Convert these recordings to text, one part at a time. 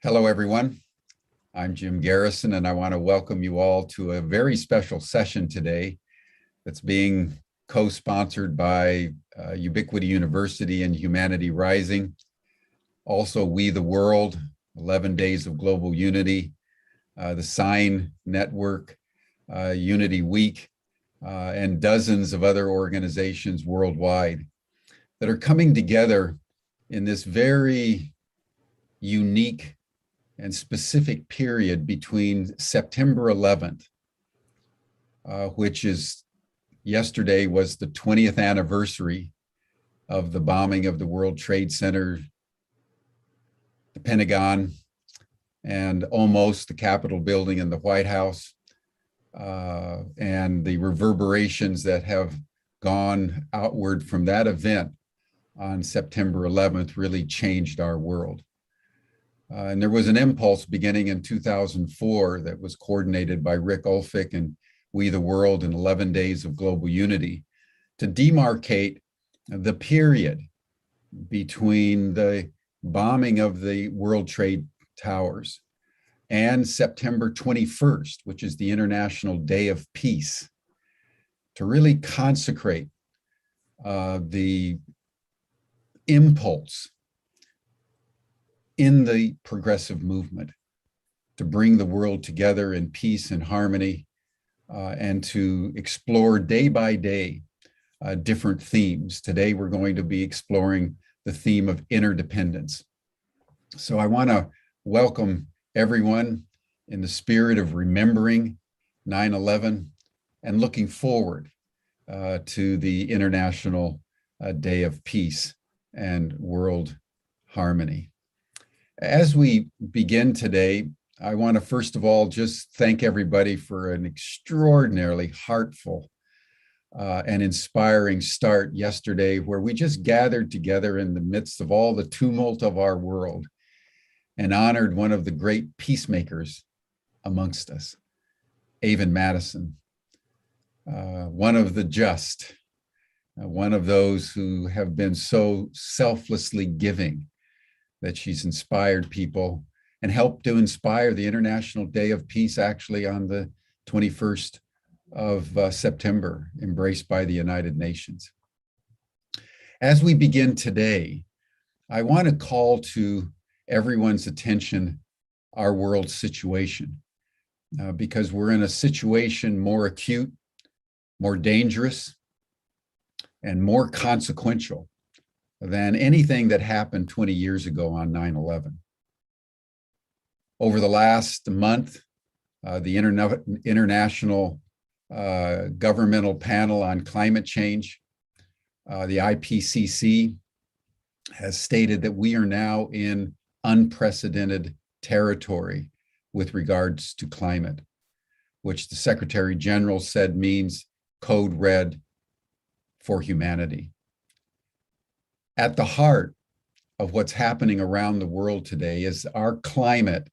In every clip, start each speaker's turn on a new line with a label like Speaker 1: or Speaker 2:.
Speaker 1: Hello, everyone. I'm Jim Garrison, and I want to welcome you all to a very special session today that's being co-sponsored by Ubiquity University and Humanity Rising. Also, We the World, 11 Days of Global Unity, the Sign Network, Unity Week, and dozens of other organizations worldwide that are coming together in this very unique and specific period between September 11th, which is yesterday was the 20th anniversary of the bombing of the World Trade Center, the Pentagon, and almost the Capitol building and the White House, and the reverberations that have gone outward from that event on September 11th really changed our world. And there was an impulse beginning in 2004 that was coordinated by Rick Ulfik and We the World in 11 Days of Global Unity to demarcate the period between the bombing of the World Trade Towers and September 21st, which is the International Day of Peace, to really consecrate the impulse in the progressive movement to bring the world together in peace and harmony, and to explore day by day different themes. Today, we're going to be exploring the theme of interdependence. So I want to welcome everyone in the spirit of remembering 9/11 and looking forward to the International Day of Peace and World Harmony. As we begin today, I want to first of all just thank everybody for an extraordinarily heartful and inspiring start yesterday, where we just gathered together in the midst of all the tumult of our world and honored one of the great peacemakers amongst us, Avon Madison, one of the just, one of those who have been so selflessly giving that she's inspired people and helped to inspire the International Day of Peace actually on the 21st of September, embraced by the United Nations. As we begin today, I want to call to everyone's attention our world situation, because we're in a situation more acute, more dangerous, and more consequential than anything that happened 20 years ago on 9/11. Over the last month, the International Governmental Panel on Climate Change, the IPCC, has stated that we are now in unprecedented territory with regards to climate, which the Secretary General said means code red for humanity. At the heart of what's happening around the world today is our climate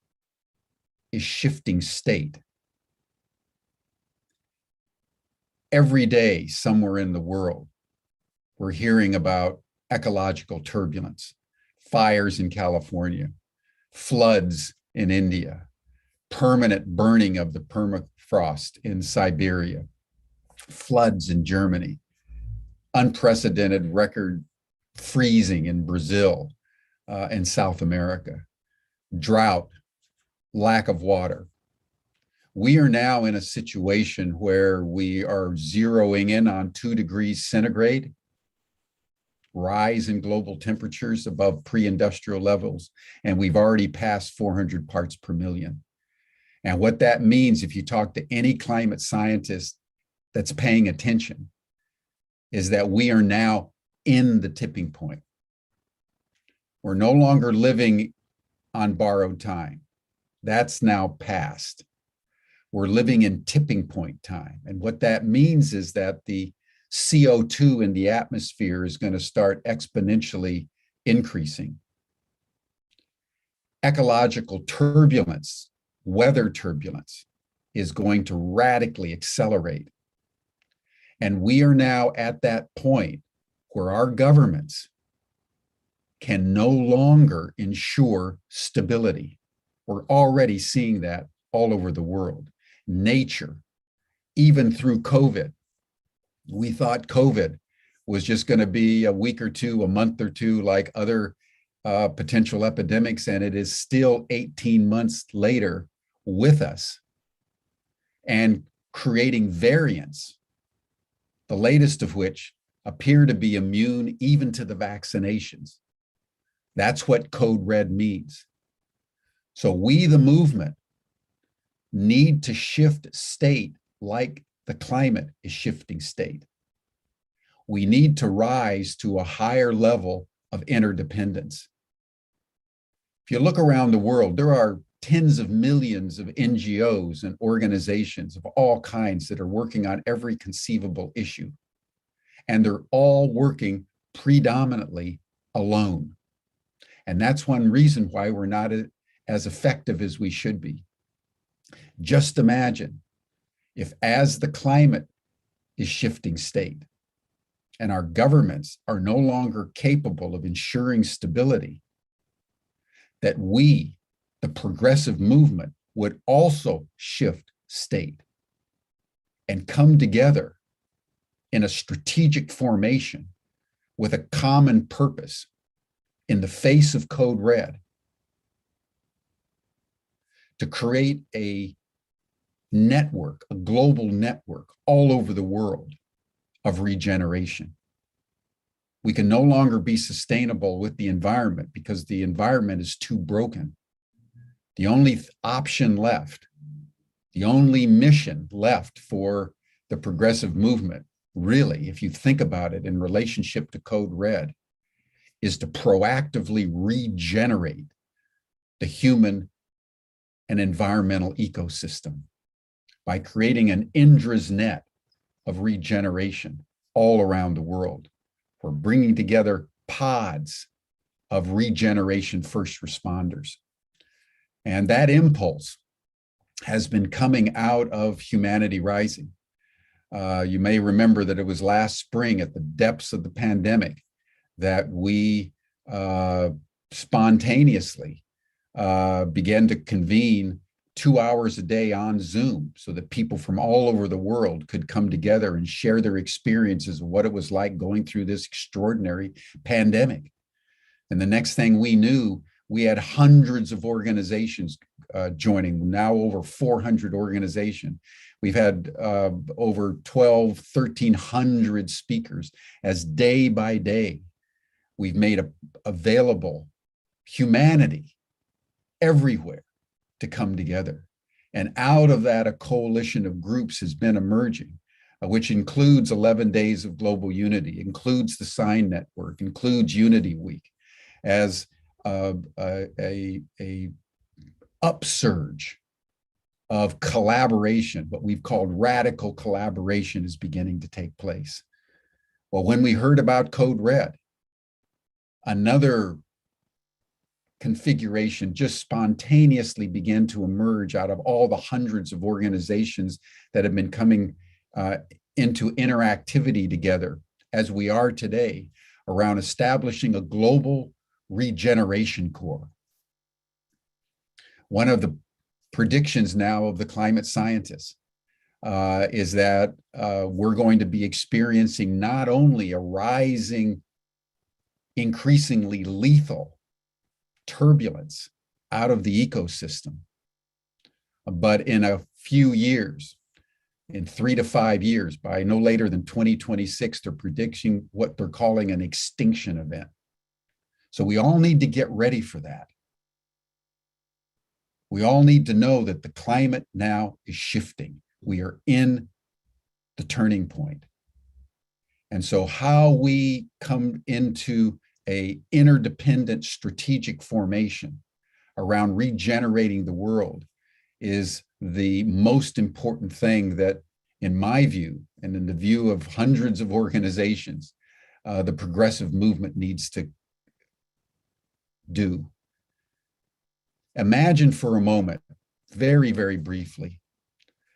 Speaker 1: is shifting state. Every day, somewhere in the world, we're hearing about ecological turbulence, fires in California, floods in India, permanent burning of the permafrost in Siberia, floods in Germany, unprecedented record freezing in Brazil and South America, drought, lack of water. We are now in a situation where we are zeroing in on 2 degrees centigrade, rise in global temperatures above pre-industrial levels, and we've already passed 400 parts per million. And what that means, if you talk to any climate scientist that's paying attention, is that we are now in the tipping point. We're no longer living on borrowed time. That's now past. We're living in tipping point time. And what that means is that the CO2 in the atmosphere is going to start exponentially increasing. Ecological turbulence, weather turbulence, is going to radically accelerate. And we are now at that point where our governments can no longer ensure stability. We're already seeing that all over the world. Nature, even through COVID, we thought COVID was just going to be a week or two, a month or two, like other potential epidemics, and it is still 18 months later with us and creating variants, the latest of which appear to be immune even to the vaccinations. That's what Code Red means. So we, the movement, need to shift state like the climate is shifting state. We need to rise to a higher level of interdependence. If you look around the world, there are tens of millions of NGOs and organizations of all kinds that are working on every conceivable issue. And they're all working predominantly alone. And that's one reason why we're not as effective as we should be. Just imagine if, as the climate is shifting state and our governments are no longer capable of ensuring stability, that we, the progressive movement, would also shift state and come together in a strategic formation with a common purpose in the face of Code Red to create a network, a global network all over the world of regeneration. We can no longer be sustainable with the environment because the environment is too broken. The only option left, the only mission left for the progressive movement, really, if you think about it in relationship to Code Red, is to proactively regenerate the human and environmental ecosystem by creating an Indra's net of regeneration all around the world. We're bringing together pods of regeneration first responders. And that impulse has been coming out of Humanity Rising. You may remember that it was last spring at the depths of the pandemic that we spontaneously began to convene 2 hours a day on Zoom so that people from all over the world could come together and share their experiences of what it was like going through this extraordinary pandemic. And the next thing we knew, we had hundreds of organizations joining, now over 400 organizations. We've had over 1,300 speakers as day by day we've made available humanity everywhere to come together. And out of that, a coalition of groups has been emerging, which includes 11 Days of Global Unity, includes the Sign Network, includes Unity Week, as a upsurge of collaboration, what we've called radical collaboration, is beginning to take place. Well, when we heard about Code Red, another configuration just spontaneously began to emerge out of all the hundreds of organizations that have been coming into interactivity together as we are today around establishing a global regeneration corps. One of the predictions now of the climate scientists is that we're going to be experiencing not only a rising, increasingly lethal turbulence out of the ecosystem, but in a few years, in 3 to 5 years, by no later than 2026, they're predicting what they're calling an extinction event. So we all need to get ready for that. We all need to know that the climate now is shifting. We are in the turning point. And so how we come into an interdependent strategic formation around regenerating the world is the most important thing that, in my view, and in the view of hundreds of organizations, the progressive movement needs to do. Imagine for a moment, very, very briefly,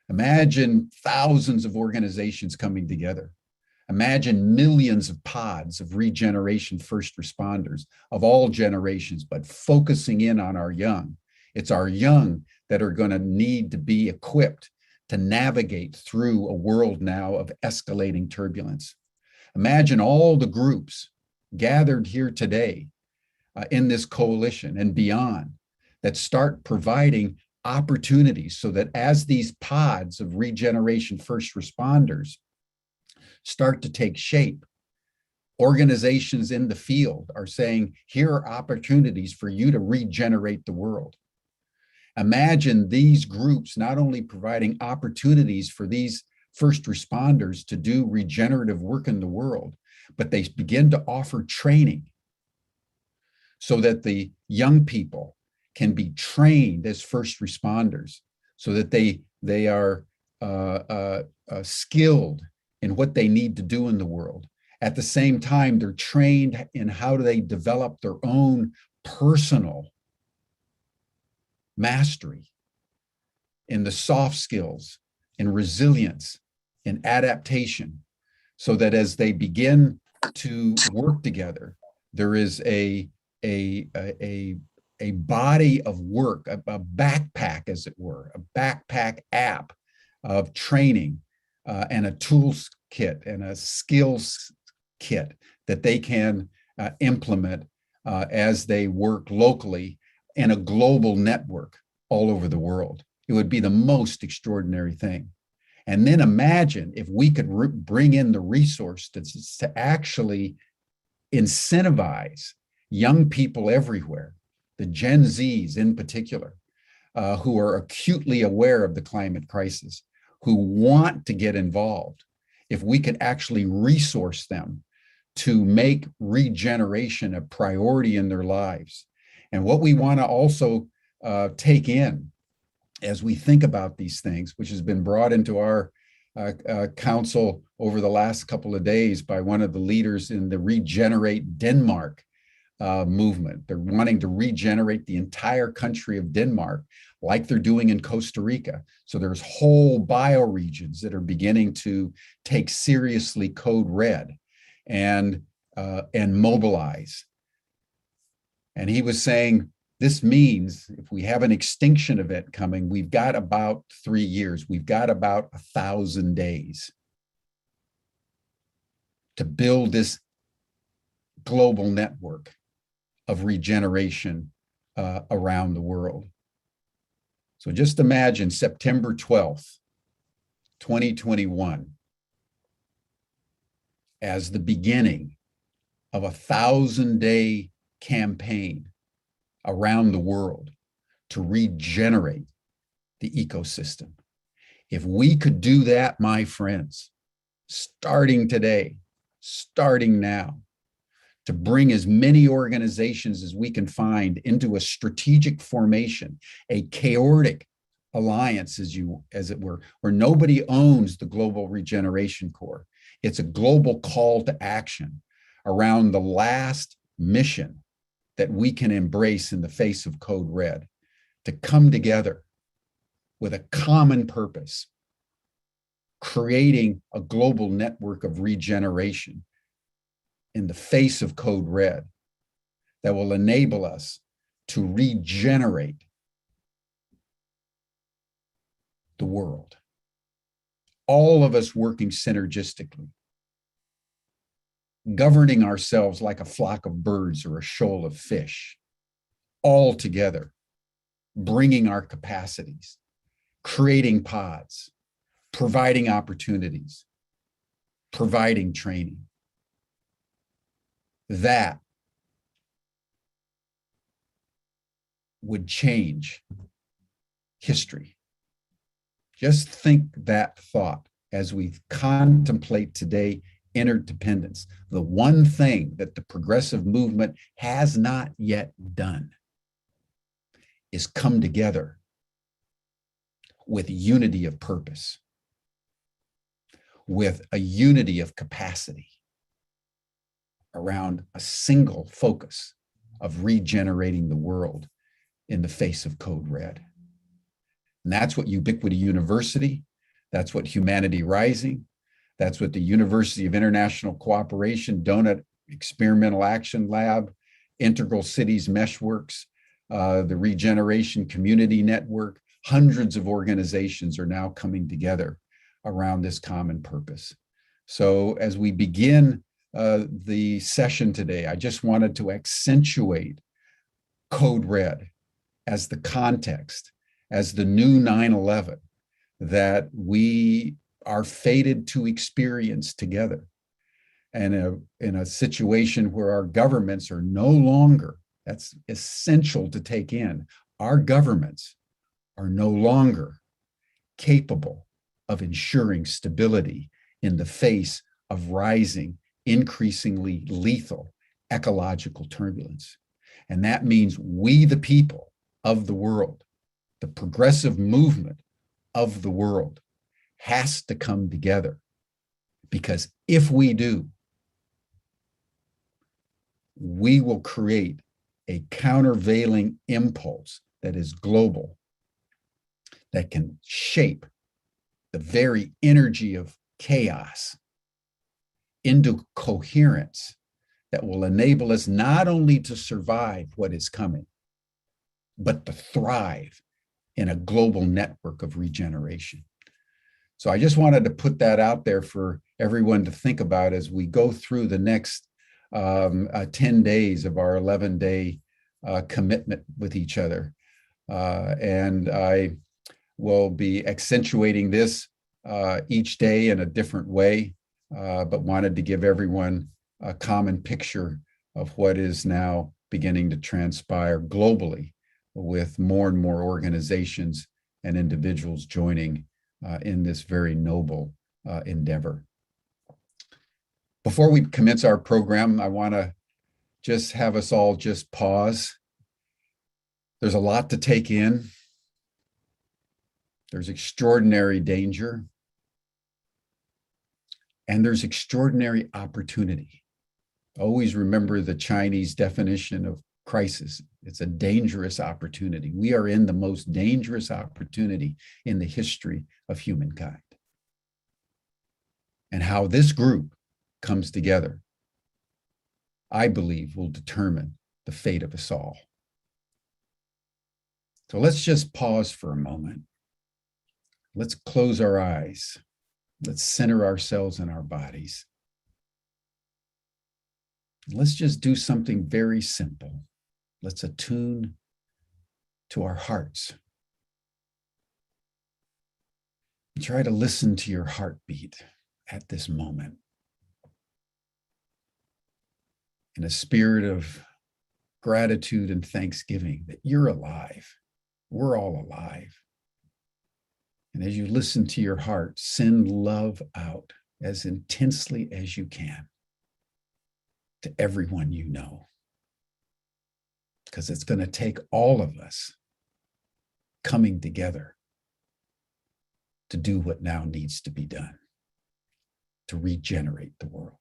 Speaker 1: imagine thousands of organizations coming together. Imagine millions of pods of regeneration first responders of all generations, but focusing in on our young It's our young that are going to need to be equipped to navigate through a world now of escalating turbulence. Imagine all the groups gathered here today in this coalition and beyond that start providing opportunities so that as these pods of regeneration first responders start to take shape, organizations in the field are saying, here are opportunities for you to regenerate the world. Imagine these groups not only providing opportunities for these first responders to do regenerative work in the world, but they begin to offer training so that the young people can be trained as first responders, so that they are skilled in what they need to do in the world. At the same time, they're trained in how do they develop their own personal mastery in the soft skills, in resilience, in adaptation, so that as they begin to work together, there is a body of work, a backpack, as it were, a backpack app of training and a tools kit and a skills kit that they can implement as they work locally in a global network all over the world. It would be the most extraordinary thing. And then imagine if we could bring in the resource to actually incentivize young people everywhere, the Gen Zs in particular, who are acutely aware of the climate crisis, who want to get involved. If we could actually resource them to make regeneration a priority in their lives. And what we want to also take in as we think about these things, which has been brought into our council over the last couple of days by one of the leaders in the Regenerate Denmark movement. They're wanting to regenerate the entire country of Denmark like they're doing in Costa Rica. So there's whole bioregions that are beginning to take seriously Code Red and mobilize. And he was saying, this means if we have an extinction event coming, we've got about 3 years, we've got about 1,000 days to build this global network of regeneration around the world. So just imagine September 12th, 2021, as the beginning of a 1,000-day campaign around the world to regenerate the ecosystem. If we could do that, my friends, starting today, starting now, to bring as many organizations as we can find into a strategic formation, a chaotic alliance, as it were, where nobody owns the Global Regeneration Corps. It's a global call to action around the last mission that we can embrace in the face of Code Red, to come together with a common purpose, creating a global network of regeneration in the face of Code Red that will enable us to regenerate the world. All of us working synergistically, governing ourselves like a flock of birds or a shoal of fish, all together, bringing our capacities, creating pods, providing opportunities, providing training. That would change history. Just think that thought as we contemplate today interdependence. The one thing that the progressive movement has not yet done is come together with unity of purpose, with a unity of capacity around a single focus of regenerating the world in the face of Code Red. And that's what Ubiquity University, that's what Humanity Rising, that's what the University of International Cooperation, Donut Experimental Action Lab, Integral Cities Meshworks, the Regeneration Community Network. Hundreds of organizations are now coming together around this common purpose. So as we begin the session today, I just wanted to accentuate Code Red as the context, as the new 9/11 that we are fated to experience together. And in a situation where our governments are no longer, that's essential to take in, our governments are no longer capable of ensuring stability in the face of rising, increasingly lethal ecological turbulence. And that means we, the people of the world, the progressive movement of the world, has to come together. Because if we do, we will create a countervailing impulse that is global, that can shape the very energy of chaos into coherence that will enable us not only to survive what is coming, but to thrive in a global network of regeneration. So I just wanted to put that out there for everyone to think about as we go through the next 10 days of our 11-day commitment with each other. And I will be accentuating this each day in a different way, but wanted to give everyone a common picture of what is now beginning to transpire globally, with more and more organizations and individuals joining in this very noble endeavor. Before we commence our program, I want to just have us all just pause. There's a lot to take in. There's extraordinary danger. And there's extraordinary opportunity. Always remember the Chinese definition of crisis. It's a dangerous opportunity. We are in the most dangerous opportunity in the history of humankind. And how this group comes together, I believe, will determine the fate of us all. So let's just pause for a moment. Let's close our eyes. Let's center ourselves in our bodies. Let's just do something very simple. Let's attune to our hearts. Try to listen to your heartbeat at this moment, in a spirit of gratitude and thanksgiving that you're alive. We're all alive. And as you listen to your heart, send love out as intensely as you can to everyone you know. Because it's going to take all of us coming together to do what now needs to be done, to regenerate the world.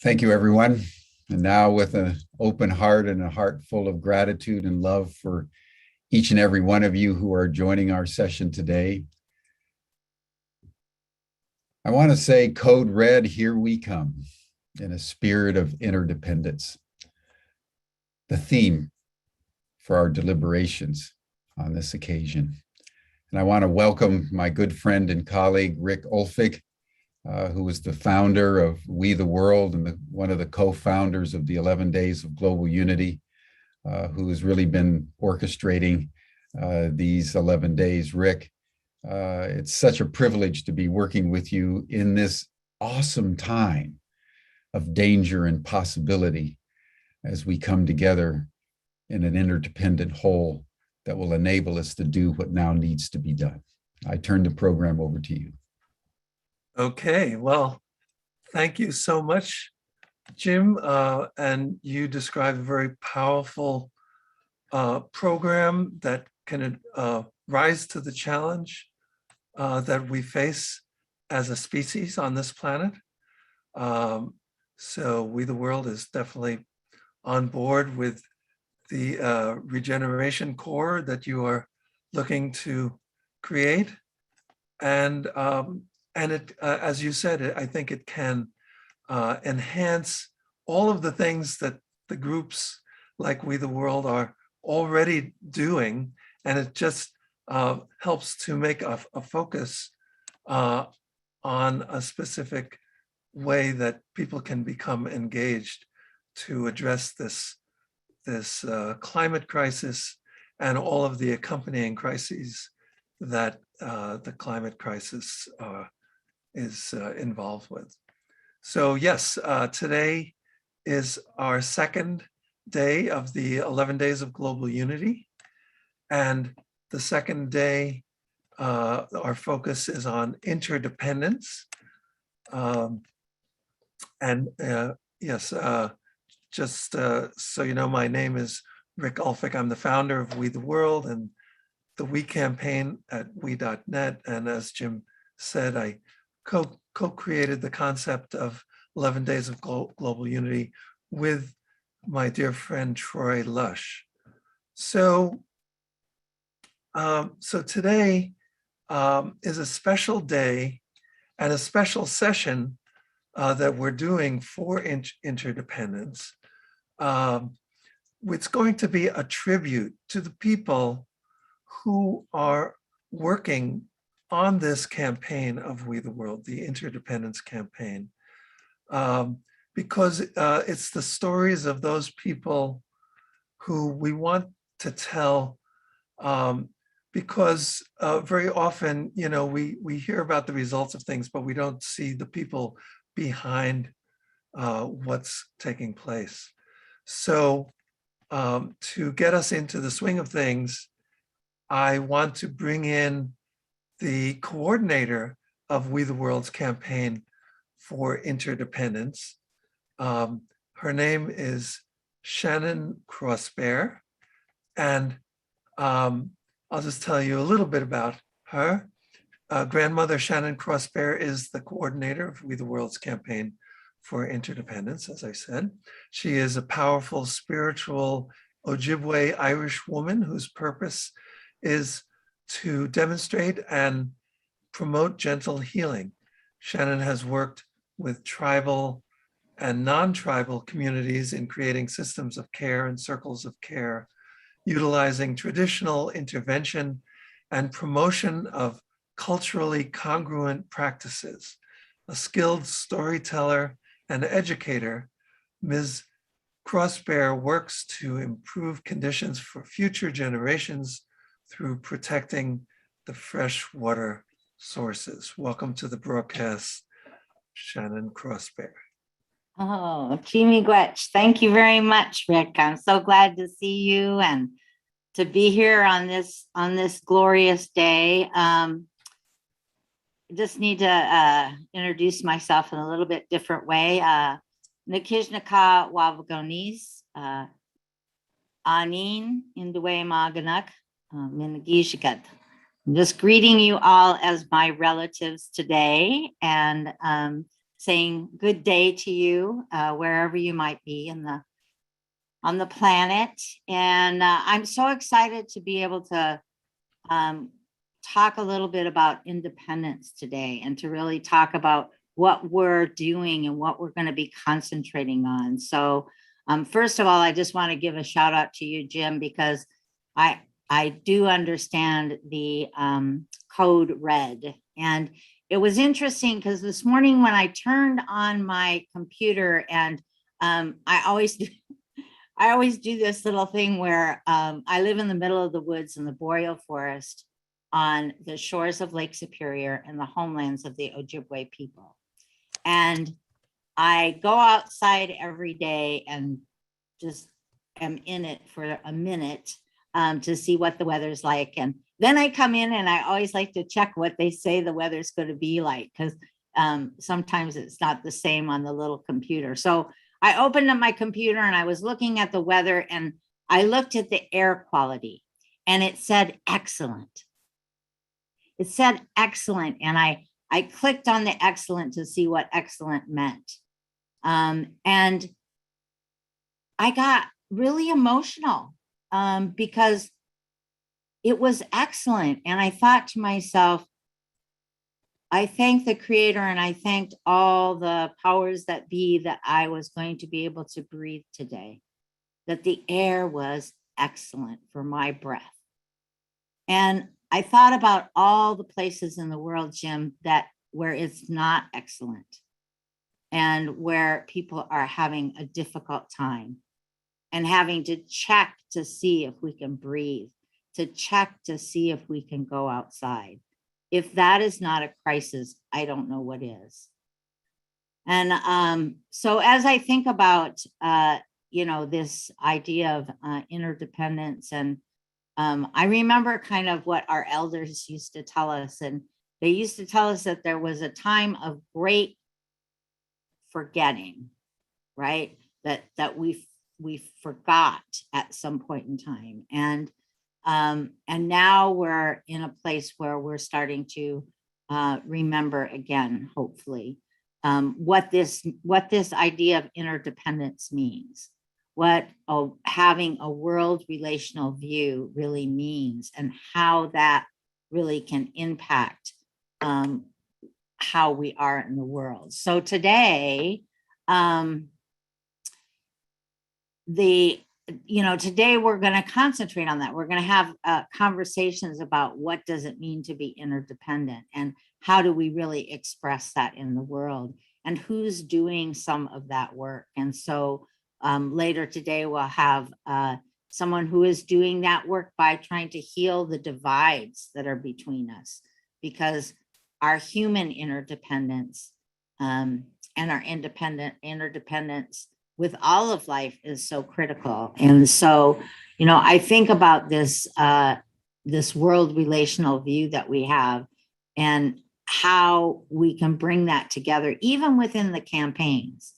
Speaker 1: Thank you, everyone. And now, with an open heart and a heart full of gratitude and love for each and every one of you who are joining our session today, I want to say, Code Red, here we come, in a spirit of interdependence. The theme for our deliberations on this occasion. And I want to welcome my good friend and colleague, Rick Ulfig, who was the founder of We the World and one of the co-founders of the 11 Days of Global Unity, who has really been orchestrating these 11 days. Rick, it's such a privilege to be working with you in this awesome time of danger and possibility as we come together in an interdependent whole that will enable us to do what now needs to be done. I turn the program over to you.
Speaker 2: Okay, well, thank you so much, Jim. And you described a very powerful program that can rise to the challenge that we face as a species on this planet. So We the World is definitely on board with the regeneration core that you are looking to create. And it, as you said, I think it can enhance all of the things that the groups like We the World are already doing. And it just helps to make a focus on a specific way that people can become engaged to address this climate crisis and all of the accompanying crises that the climate crisis is involved with. So yes, today is our second day of the 11 Days of Global Unity. And the second day, our focus is on interdependence. Yes, just so you know, my name is Rick Ulfig. I'm the founder of We the World and the We campaign at we.net. And as Jim said, I co-created the concept of 11 Days of Global Unity with my dear friend, Troy Lush. So today is a special day and a special session that we're doing for interdependence. It's going to be a tribute to the people who are working on this campaign of We the World, the Interdependence campaign, because it's the stories of those people who we want to tell, because very often, you know, we hear about the results of things, but we don't see the people behind what's taking place. So to get us into the swing of things, I want to bring in the coordinator of We the World's campaign for interdependence. Her name is Shannon Crossbear, and I'll just tell you a little bit about her. Grandmother Shannon Crossbear is the coordinator of We the World's campaign for interdependence, as I said. She is a powerful spiritual Ojibwe Irish woman whose purpose is to demonstrate and promote gentle healing. Shannon has worked with tribal and non-tribal communities in creating systems of care and circles of care, utilizing traditional intervention and promotion of culturally congruent practices. A skilled storyteller and educator, Ms. Crossbear works to improve conditions for future generations through protecting the freshwater sources. Welcome to the broadcast, Shannon Crossbear.
Speaker 3: Oh, Chimigwech, thank you very much, Rick. I'm so glad to see you and to be here on this glorious day. I just need to introduce myself in a little bit different way. Nikijnaka Wavagonis, Anin Indue Maganak, Minagishkat. I'm just greeting you all as my relatives today and saying good day to you, wherever you might be on the planet. And I'm so excited to be able to talk a little bit about independence today, and to really talk about what we're doing and what we're going to be concentrating on. So first of all, I just want to give a shout out to you, Jim, because I do understand the code red. And it was interesting because this morning when I turned on my computer, and I always do this little thing where I live in the middle of the woods in the boreal forest on the shores of Lake Superior and the homelands of the Ojibwe people. And I go outside every day and just am in it for a minute to see what the weather's like. And then I come in and I always like to check what they say the weather's going to be like, because sometimes it's not the same on the little computer. So I opened up my computer and I was looking at the weather, and I looked at the air quality, and it said excellent. It said excellent. And I clicked on the excellent to see what excellent meant. And I got really emotional because it was excellent. And I thought to myself, I thanked the Creator, and I thanked all the powers that be that I was going to be able to breathe today, that the air was excellent for my breath. And I thought about all the places in the world, Jim, where it's not excellent, and where people are having a difficult time and having to check to see if we can breathe, to check to see if we can go outside. If that is not a crisis, I don't know what is. And so as I think about, this idea of interdependence, and I remember kind of what our elders used to tell us, and they used to tell us that there was a time of great forgetting, right? That we forgot at some point in time, and now we're in a place where we're starting to remember again, hopefully, what this idea of interdependence means, what having a world relational view really means, and how that really can impact how we are in the world. So today, today we're going to concentrate on that. We're going to have conversations about what does it mean to be interdependent, and how do we really express that in the world, and who's doing some of that work. And so later today, we'll have someone who is doing that work by trying to heal the divides that are between us, because our human interdependence and our interdependence with all of life is so critical. And so, I think about this world relational view that we have, and how we can bring that together, even within the campaigns.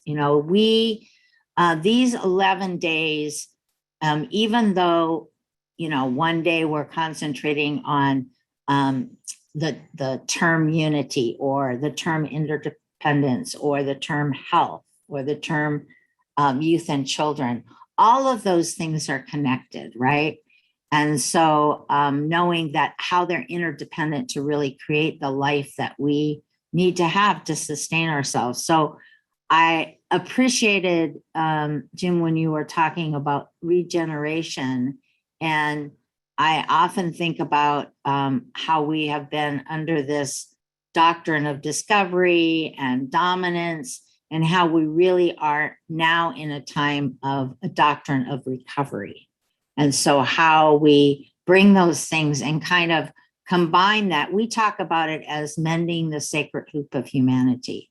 Speaker 3: These 11 days, even though, one day we're concentrating on the term unity, or the term interdependence, or the term health, or the term youth and children, all of those things are connected, right? And so knowing that how they're interdependent to really create the life that we need to have to sustain ourselves. So I appreciated, Jim, when you were talking about regeneration, and I often think about how we have been under this doctrine of discovery and dominance, and how we really are now in a time of a doctrine of recovery. And so how we bring those things and kind of combine that. We talk about it as mending the sacred hoop of humanity,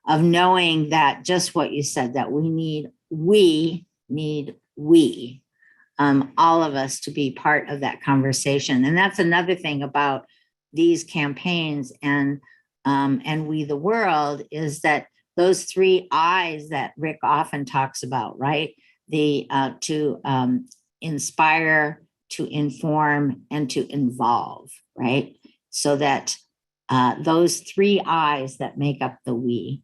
Speaker 3: of knowing that just what you said, that we need all of us to be part of that conversation. And that's another thing about these campaigns and We the World, is that those 3 I's that Rick often talks about, right? To inspire, to inform, and to involve, right? So that those 3 I's that make up the we.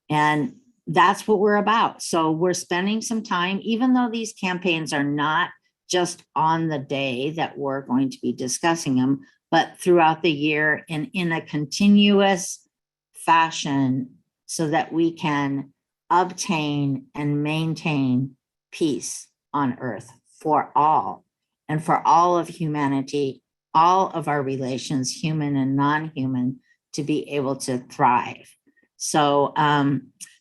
Speaker 3: And that's what we're about. So we're spending some time, even though these campaigns are not just on the day that we're going to be discussing them, but throughout the year and in a continuous fashion so that we can obtain and maintain peace on earth for all and for all of humanity, all of our relations, human and non-human, to be able to thrive. So,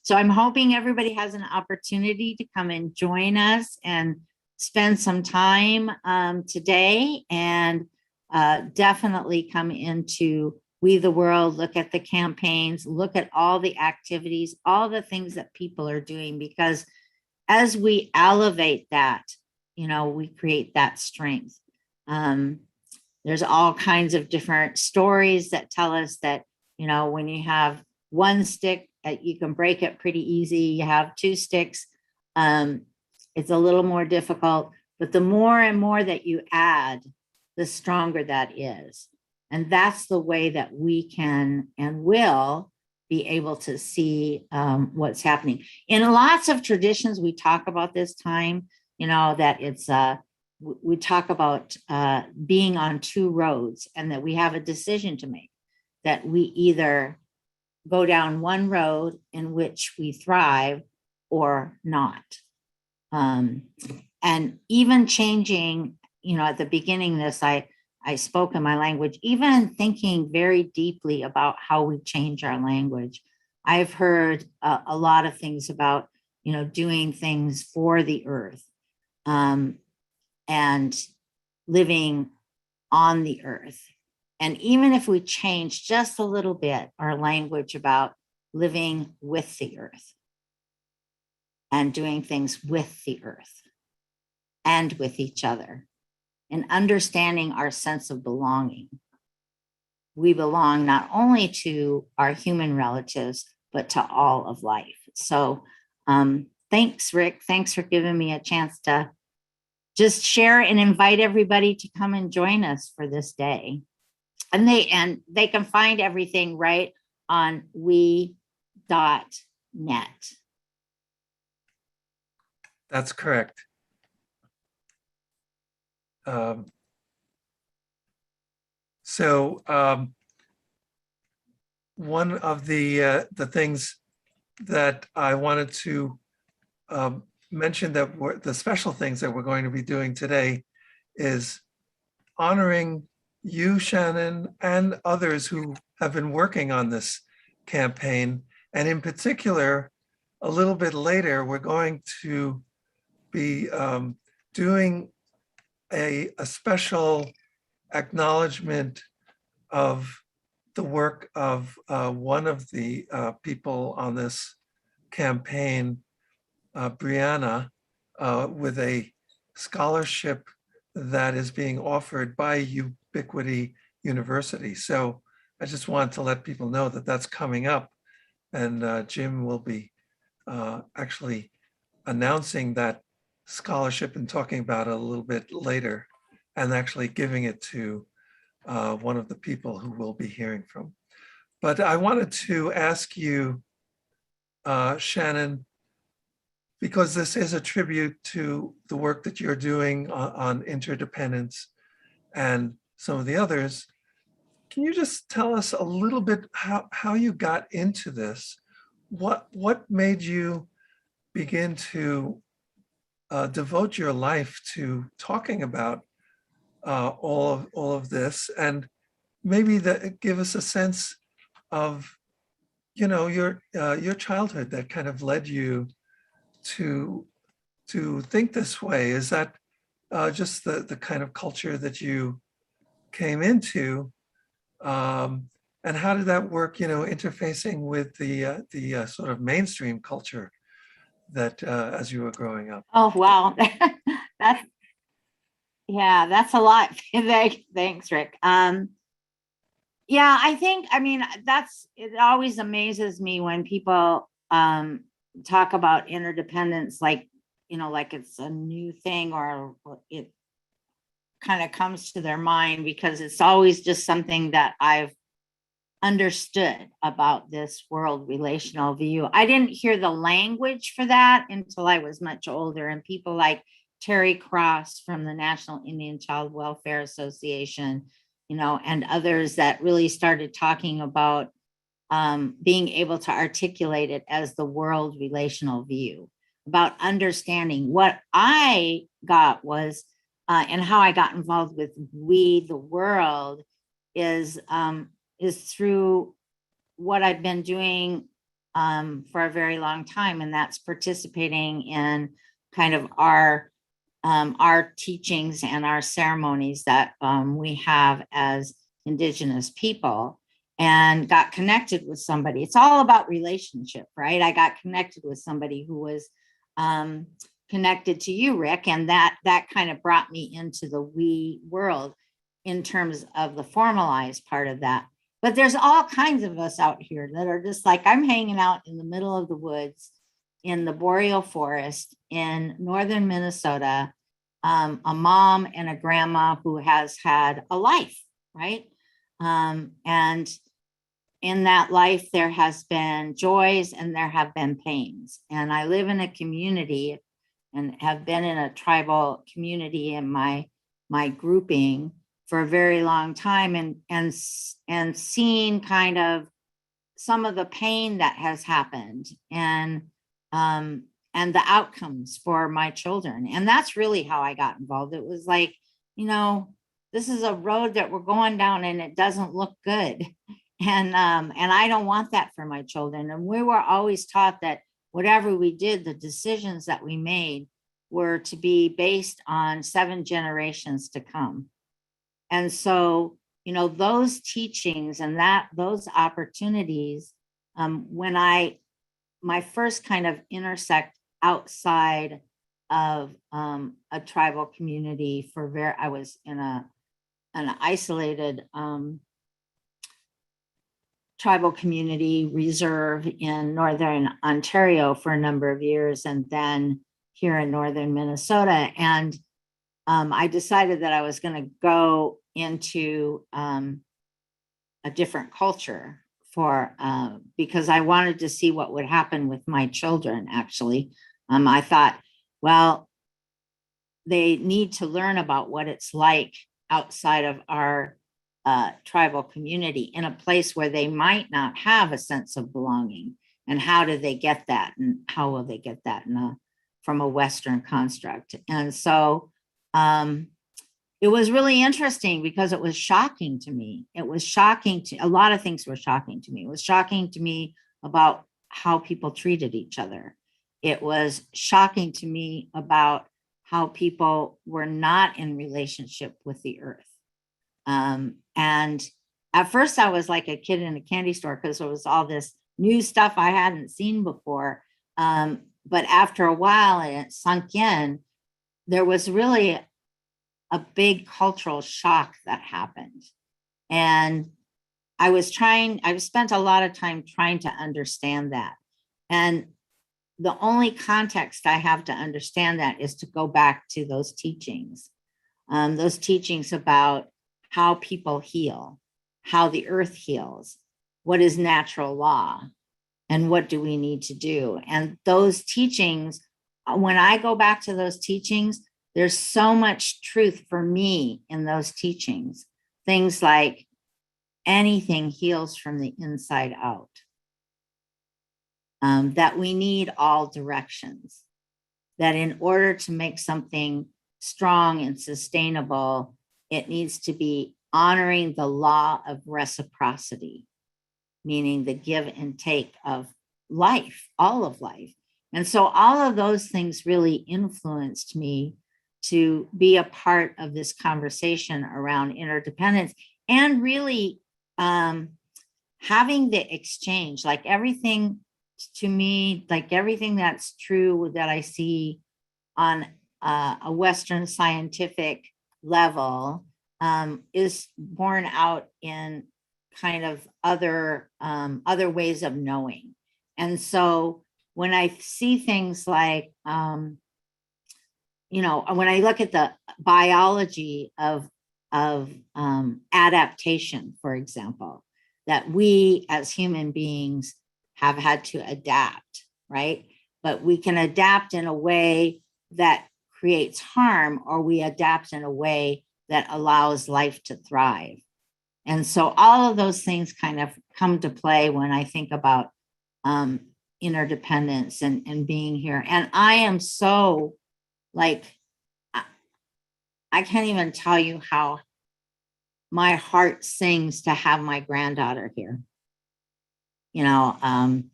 Speaker 3: so I'm hoping everybody has an opportunity to come and join us and spend some time today, and definitely come into We the World, look at the campaigns, look at all the activities, all the things that people are doing, because as we elevate that, we create that strength. There's all kinds of different stories that tell us that, when you have one stick, you can break it pretty easy. You have two sticks, it's a little more difficult, but the more and more that you add, the stronger that is. And that's the way that we can and will be able to see what's happening. In lots of traditions, we talk about this time, that it's, we talk about being on two roads, and that we have a decision to make, that we either go down one road in which we thrive or not. And even changing, at the beginning of this, I spoke in my language, even thinking very deeply about how we change our language. I've heard a lot of things about, doing things for the earth, and living on the earth. And even if we change just a little bit our language about living with the earth and doing things with the earth and with each other, and understanding our sense of belonging. We belong not only to our human relatives, but to all of life. So thanks, Rick. Thanks for giving me a chance to just share and invite everybody to come and join us for this day. And they can find everything right on we.net.
Speaker 2: That's correct. One of the things that I wanted to mention, that the special things that we're going to be doing today, is honoring you, Shannon, and others who have been working on this campaign. And in particular, a little bit later, we're going to be doing a special acknowledgement of the work of one of the people on this campaign, Brianna, with a scholarship that is being offered by Ubiquity University. So I just want to let people know that that's coming up, and Jim will be actually announcing that scholarship and talking about it a little bit later, and actually giving it to one of the people who we'll be hearing from. But I wanted to ask you, Shannon, because this is a tribute to the work that you're doing on interdependence and some of the others, can you just tell us a little bit how you got into this? What made you begin to devote your life to talking about all of this, and maybe give us a sense of your childhood that kind of led you to think this way? Is that just the kind of culture that you came into, and how did that work, interfacing with the sort of mainstream culture that as you were growing up?
Speaker 3: Oh, wow. That's a lot. Thanks, Rick. Yeah, it always amazes me when people talk about interdependence, like it's a new thing, or it kind of comes to their mind, because it's always just something that I've understood about this world relational view. I didn't hear the language for that until I was much older, and people like Terry Cross from the National Indian Child Welfare Association, and others that really started talking about being able to articulate it as the world relational view, about understanding. What I got was, and how I got involved with We the World is through what I've been doing for a very long time, and that's participating in kind of our teachings and our ceremonies that we have as Indigenous people, and got connected with somebody. It's all about relationship, right? I got connected with somebody who was connected to you, Rick, and that kind of brought me into the we world in terms of the formalized part of that. But there's all kinds of us out here that are just like, I'm hanging out in the middle of the woods in the boreal forest in northern Minnesota, a mom and a grandma who has had a life, right? And in that life, there has been joys and there have been pains. And I live in a community and have been in a tribal community in my grouping for a very long time, and seen kind of some of the pain that has happened, and the outcomes for my children. And that's really how I got involved. It was like, this is a road that we're going down and it doesn't look good. And I don't want that for my children. And we were always taught that whatever we did, the decisions that we made were to be based on 7 generations to come. And so, those teachings and those opportunities, when my first kind of intersect outside of a tribal community I was in an isolated tribal community reserve in northern Ontario for a number of years, and then here in northern Minnesota. And I decided that I was going to go into a different culture because I wanted to see what would happen with my children, actually. I thought, well, they need to learn about what it's like outside of our tribal community in a place where they might not have a sense of belonging. And how do they get that? And how will they get that from a Western construct? And so it was really interesting because it was shocking to me. A lot of things were shocking to me. It was shocking to me about how people treated each other. It was shocking to me about how people were not in relationship with the earth. And at first I was like a kid in a candy store because there was all this new stuff I hadn't seen before. But after a while and it sunk in, there was really a big cultural shock that happened. And I've spent a lot of time trying to understand that. And the only context I have to understand that is to go back to those teachings about how people heal, how the earth heals, what is natural law, and what do we need to do. And those teachings, when I go back to those teachings, there's so much truth for me in those teachings. Things like anything heals from the inside out. That we need all directions. That in order to make something strong and sustainable, it needs to be honoring the law of reciprocity, meaning the give and take of life, all of life. And so all of those things really influenced me to be a part of this conversation around interdependence, and really having the exchange, like everything to me, like everything that's true that I see on a Western scientific level is borne out in kind of other ways of knowing. And so when I see things like, when I look at the biology of adaptation, for example, that we as human beings have had to adapt, right? But we can adapt in a way that creates harm, or we adapt in a way that allows life to thrive. And so all of those things kind of come to play when I think about interdependence and being here. And I am so like, I can't even tell you how my heart sings to have my granddaughter here. You know, and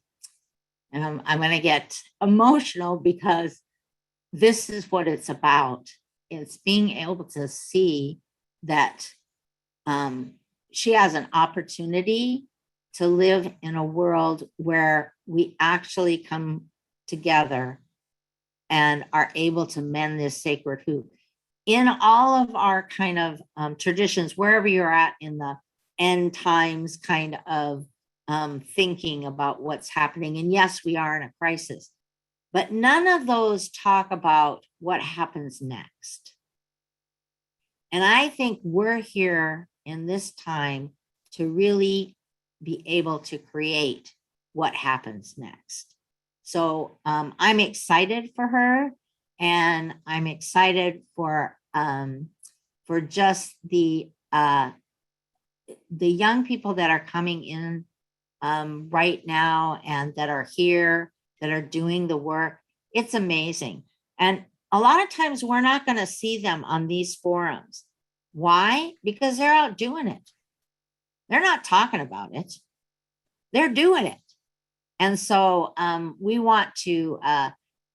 Speaker 3: I'm going to get emotional because this is what it's about. It's being able to see that she has an opportunity to live in a world where we actually come together and are able to mend this sacred hoop. In all of our kind of traditions, wherever you're at in the end times kind of thinking about what's happening, and yes, we are in a crisis, but none of those talk about what happens next. And I think we're here in this time to really be able to create what happens next. So I'm excited for her, and I'm excited for just the young people that are coming in right now and that are here, that are doing the work. It's amazing. And a lot of times we're not going to see them on these forums. Why? Because they're out doing it. They're not talking about it. They're doing it. And so we want to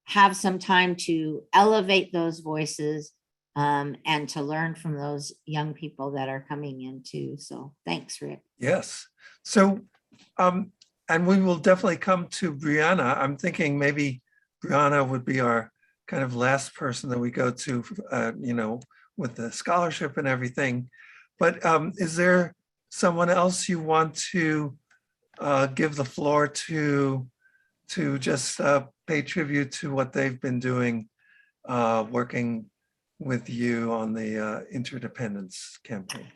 Speaker 3: have some time to elevate those voices and to learn from those young people that are coming in too. So thanks, Rick.
Speaker 2: Yes. So, and we will definitely come to Brianna. I'm thinking maybe Brianna would be our kind of last person that we go to, you know, with the scholarship and everything. But is there someone else you want to give the floor to just pay tribute to what they've been doing, working with you on the Interdependence campaign?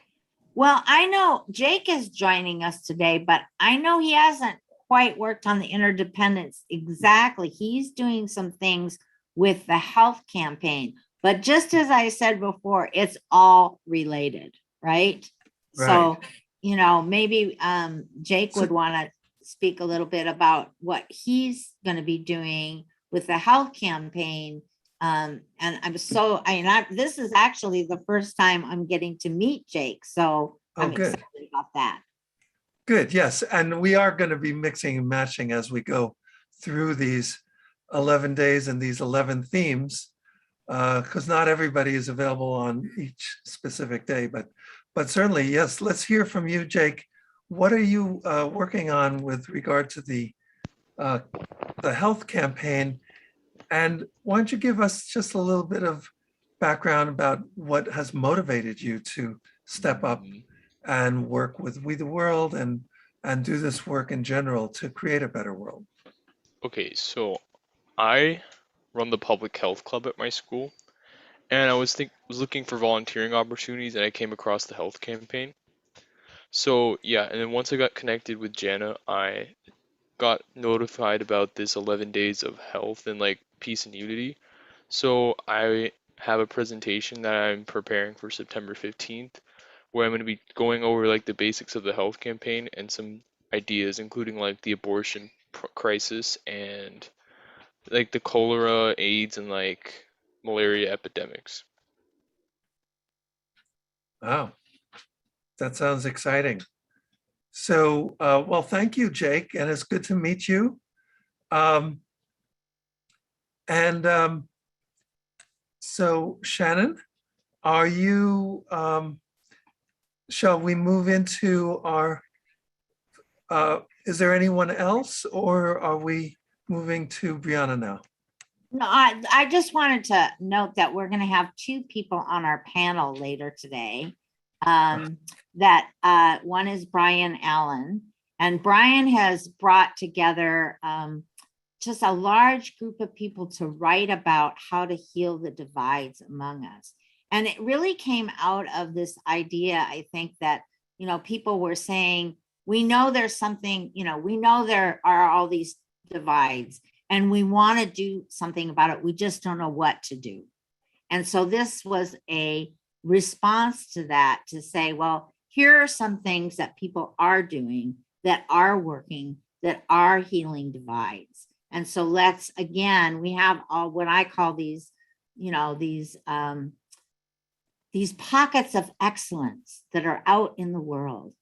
Speaker 3: Well, I know Jake is joining us today, but I know he hasn't quite worked on the interdependence exactly. He's doing some things with the health campaign, but just as I said before, it's all related, right? So, you know, maybe Jake would want to speak a little bit about what he's going to be doing with the health campaign. And this is actually the first time I'm getting to meet Jake. So I'm excited about that.
Speaker 2: Good, yes. And we are going to be mixing and matching as we go through these 11 days and these 11 themes, because not everybody is available on each specific day, but certainly, yes, let's hear from you, Jake. What are you working on with regard to the health campaign? And why don't you give us just a little bit of background about what has motivated you to step up and work with We the World and do this work in general to create a better world?
Speaker 4: Okay, so I run the public health club at my school, and I was looking for volunteering opportunities, and I came across the health campaign. So yeah, and then once I got connected with Jana, I got notified about this 11 days of health and like peace and unity. So I have a presentation that I'm preparing for September 15th, where I'm going to be going over like the basics of the health campaign and some ideas, including like the abortion crisis and like the cholera, AIDS, and like malaria epidemics.
Speaker 2: Wow, that sounds exciting. So, well, thank you, Jake, and it's good to meet you. So Shannon, are you, shall we move into our, is there anyone else, or are we moving to Brianna now?
Speaker 3: No, I just wanted to note that we're going to have two people on our panel later today. That one is Brian Allen, and Brian has brought together just a large group of people to write about how to heal the divides among us. And it really came out of this idea, I think, that, you know, people were saying, we know there's something, we know there are all these divides and we want to do something about it. We just don't know what to do. And so this was a response to that, to say, well, here are some things that people are doing that are working, that are healing divides. And so let's, again, we have all what I call these, these pockets of excellence that are out in the world.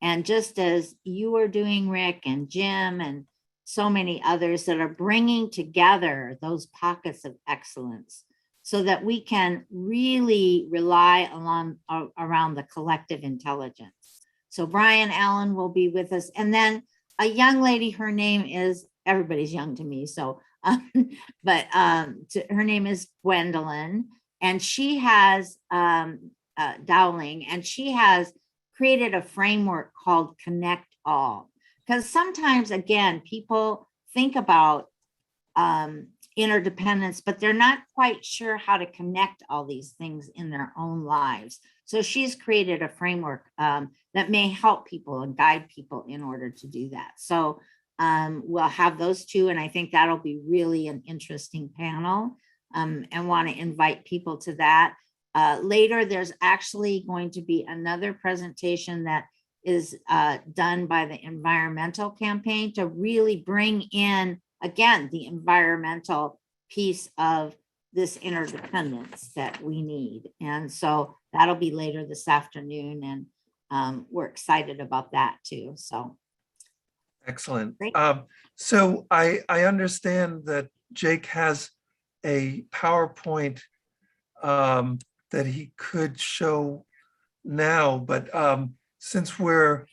Speaker 3: And just as you are doing, Rick and Jim and so many others that are bringing together those pockets of excellence so that we can really rely around the collective intelligence. So Brian Allen will be with us. And then a young lady, her name is, everybody's young to me, so, her name is Gwendolyn, and she has, Dowling, and she has created a framework called Connect All. Because sometimes, again, people think about interdependence, but they're not quite sure how to connect all these things in their own lives. So she's created a framework that may help people and guide people in order to do that. So we'll have those two, and I think that'll be really an interesting panel, and want to invite people to that. Later, there's actually going to be another presentation that is done by the environmental campaign to really bring in, again, the environmental piece of this interdependence that we need. And so that'll be later this afternoon, and we're excited about that too. So
Speaker 2: Excellent.
Speaker 3: Great.
Speaker 2: So I understand that Jake has a PowerPoint that he could show now, but since we're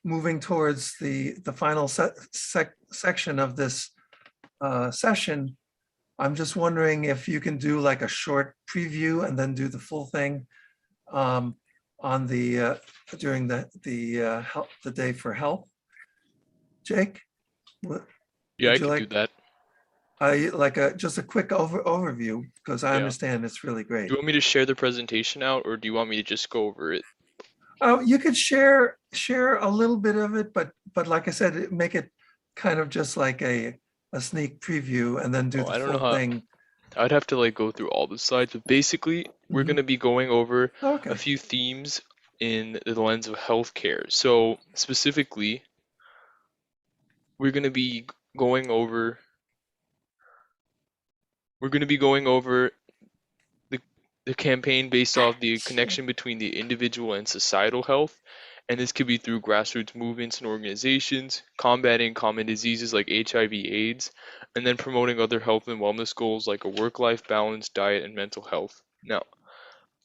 Speaker 2: moving towards the final section of this session, I'm just wondering if you can do like a short preview and then do the full thing on the during the Day for Health. Jake?
Speaker 4: Yeah, I can do that.
Speaker 2: Like just a quick overview, because I
Speaker 4: Yeah.
Speaker 2: understand it's really great.
Speaker 4: Do you want me to share the presentation out, or do you want me to just go over it?
Speaker 2: You could share a little bit of it, but like I said, make it kind of just like a sneak preview and then do
Speaker 4: I
Speaker 2: the
Speaker 4: don't know
Speaker 2: full
Speaker 4: how.
Speaker 2: thing.
Speaker 4: I'd have to like go through all the slides, but basically we're
Speaker 2: Mhm.
Speaker 4: going to be going over
Speaker 2: Okay.
Speaker 4: a few themes in the lens of healthcare. So specifically, we're going to be going over the campaign based off the connection between the individual and societal health, and this could be through grassroots movements and organizations, combating common diseases like HIV/AIDS, and then promoting other health and wellness goals like a work-life balance, diet, and mental health. Now,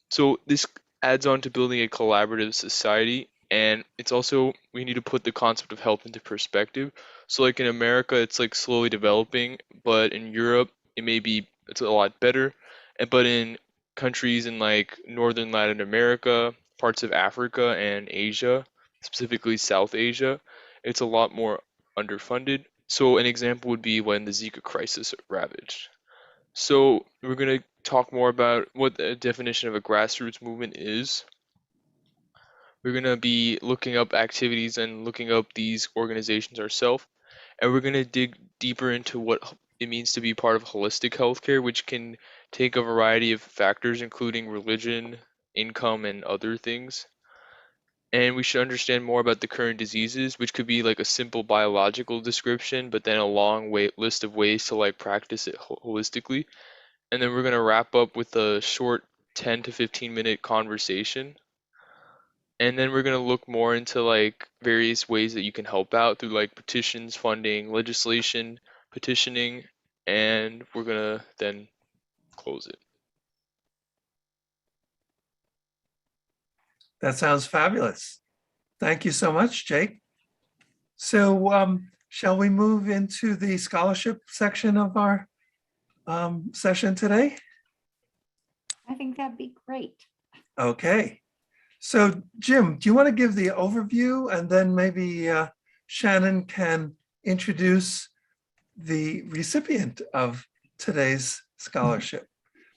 Speaker 4: so this adds on to building a collaborative society, and it's also, we need to put the concept of health into perspective. So like in America, it's like slowly developing, but in Europe, it's a lot better. But in countries in like northern Latin America, parts of Africa and Asia, specifically South Asia, it's a lot more underfunded. So an example would be when the Zika crisis ravaged. So we're going to talk more about what the definition of a grassroots movement is. We're going to be looking up activities and looking up these organizations ourselves. And we're going to dig deeper into what it means to be part of holistic healthcare, which can take a variety of factors, including religion, income, and other things. And we should understand more about the current diseases, which could be like a simple biological description, but then a long list of ways to like practice it holistically. And then we're going to wrap up with a short 10 to 15-minute conversation. And then we're going to look more into like various ways that you can help out through like petitions, funding, legislation, petitioning, and we're going to then close it.
Speaker 2: That sounds fabulous. Thank you so much, Jake. So shall we move into the scholarship section of our session today?
Speaker 3: I think that'd be great.
Speaker 2: Okay. So Jim, do you want to give the overview, and then maybe Shannon can introduce the recipient of today's scholarship?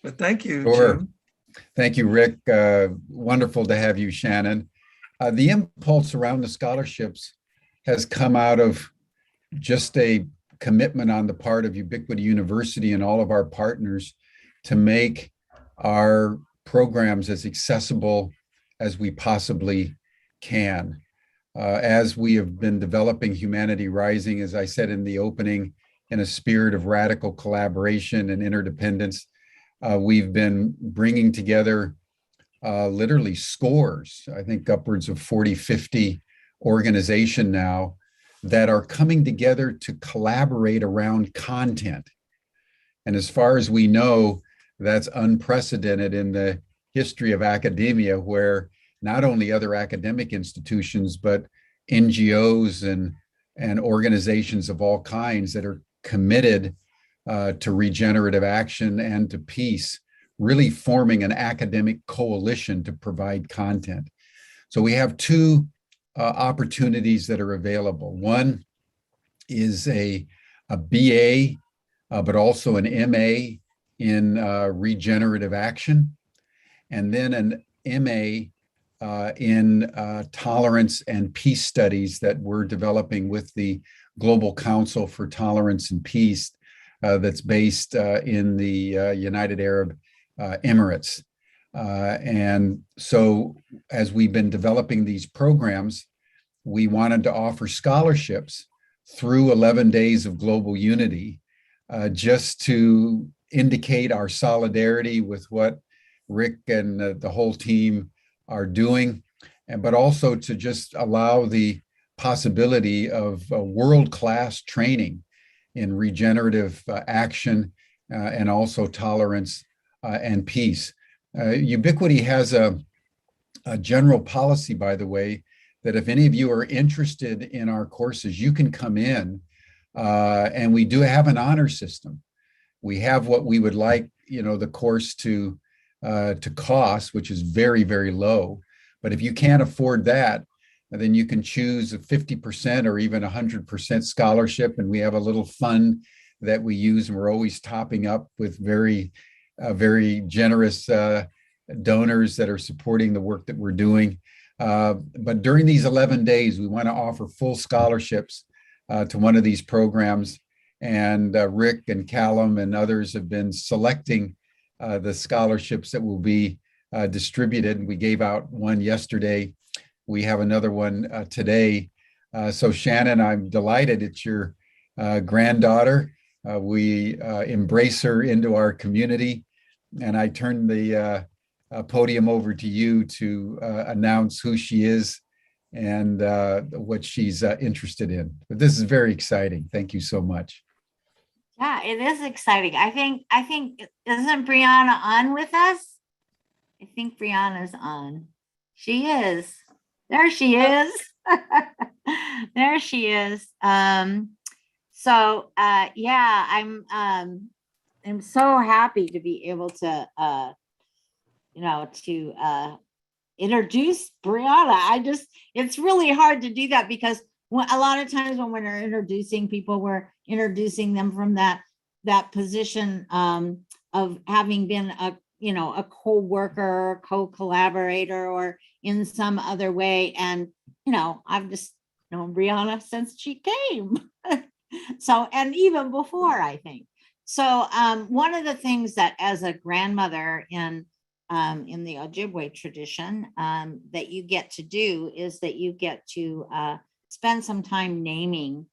Speaker 2: But thank you,
Speaker 1: Sure.
Speaker 2: Jim.
Speaker 1: Thank you, Rick. Wonderful to have you, Shannon. The impulse around the scholarships has come out of just a commitment on the part of Ubiquity University and all of our partners to make our programs as accessible as we possibly can. As we have been developing Humanity Rising, as I said in the opening, in a spirit of radical collaboration and interdependence, we've been bringing together literally scores, I think upwards of 40, 50 organization now that are coming together to collaborate around content. And as far as we know, that's unprecedented in the history of academia, where not only other academic institutions, but NGOs and organizations of all kinds that are committed to regenerative action and to peace, really forming an academic coalition to provide content. So we have two opportunities that are available. One is a BA, but also an MA in regenerative action, and then an MA in tolerance and peace studies that we're developing with the Global Council for Tolerance and Peace that's based in the United Arab Emirates. And so as we've been developing these programs, we wanted to offer scholarships through 11 days of global unity, just to indicate our solidarity with what Rick and the whole team are doing, but also to just allow the possibility of world-class training in regenerative action and also tolerance and peace. Ubiquity has a general policy, by the way, that if any of you are interested in our courses, you can come in, and we do have an honor system. We have what we would like, the course to cost, which is very, very low. But if you can't afford that, then you can choose a 50% or even 100% scholarship. And we have a little fund that we use, and we're always topping up with very generous donors that are supporting the work that we're doing. But during these 11 days, we want to offer full scholarships to one of these programs. And Rick and Callum and others have been selecting the scholarships that will be distributed. We gave out one yesterday. We have another one today. So Shannon, I'm delighted it's your granddaughter. We embrace her into our community. And I turn the podium over to you to announce who she is and what she's interested in. But this is very exciting. Thank you so much.
Speaker 3: Yeah, it is exciting. I think isn't Brianna on with us? I think Brianna's on. She is. There she is. There she is. So yeah, I'm so happy to be able to introduce Brianna. It's really hard to do that because a lot of times when we're introducing people, we're introducing them from that position of having been a co-worker, co-collaborator, or in some other way. And I've just known Brianna since she came. So, and even before, I think. So one of the things that as a grandmother in the Ojibwe tradition that you get to do is that you get to spend some time naming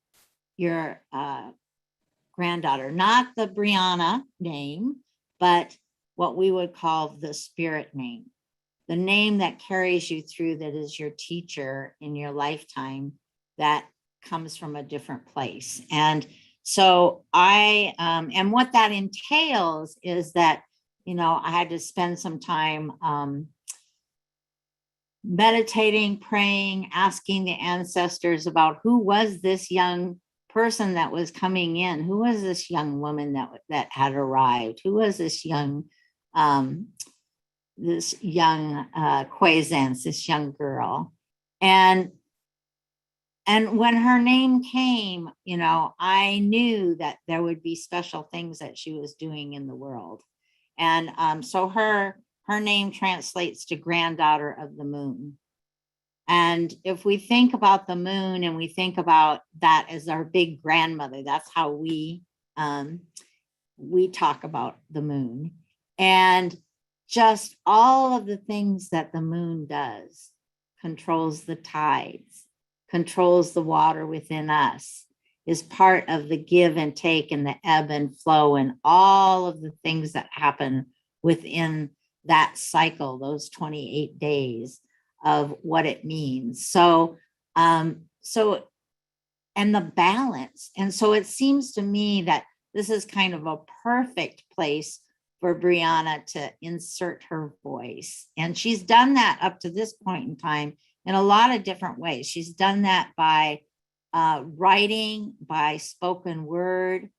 Speaker 3: your granddaughter, not the Brianna name, but what we would call the spirit name, the name that carries you through, that is your teacher in your lifetime, that comes from a different place. And so and what that entails is that, I had to spend some time meditating, praying, asking the ancestors about who was this young person that was coming in, who was this young woman that had arrived, who was this young Quaisance, this young girl. And when her name came, I knew that there would be special things that she was doing in the world. And so her name translates to granddaughter of the moon. And if we think about the moon and we think about that as our big grandmother, that's how we talk about the moon. And just all of the things that the moon does, controls the tides, controls the water within us, is part of the give and take and the ebb and flow and all of the things that happen within that cycle, those 28 days of what it means. So, and the balance. And so it seems to me that this is kind of a perfect place for Brianna to insert her voice. And she's done that up to this point in time in a lot of different ways. She's done that by writing, by spoken word,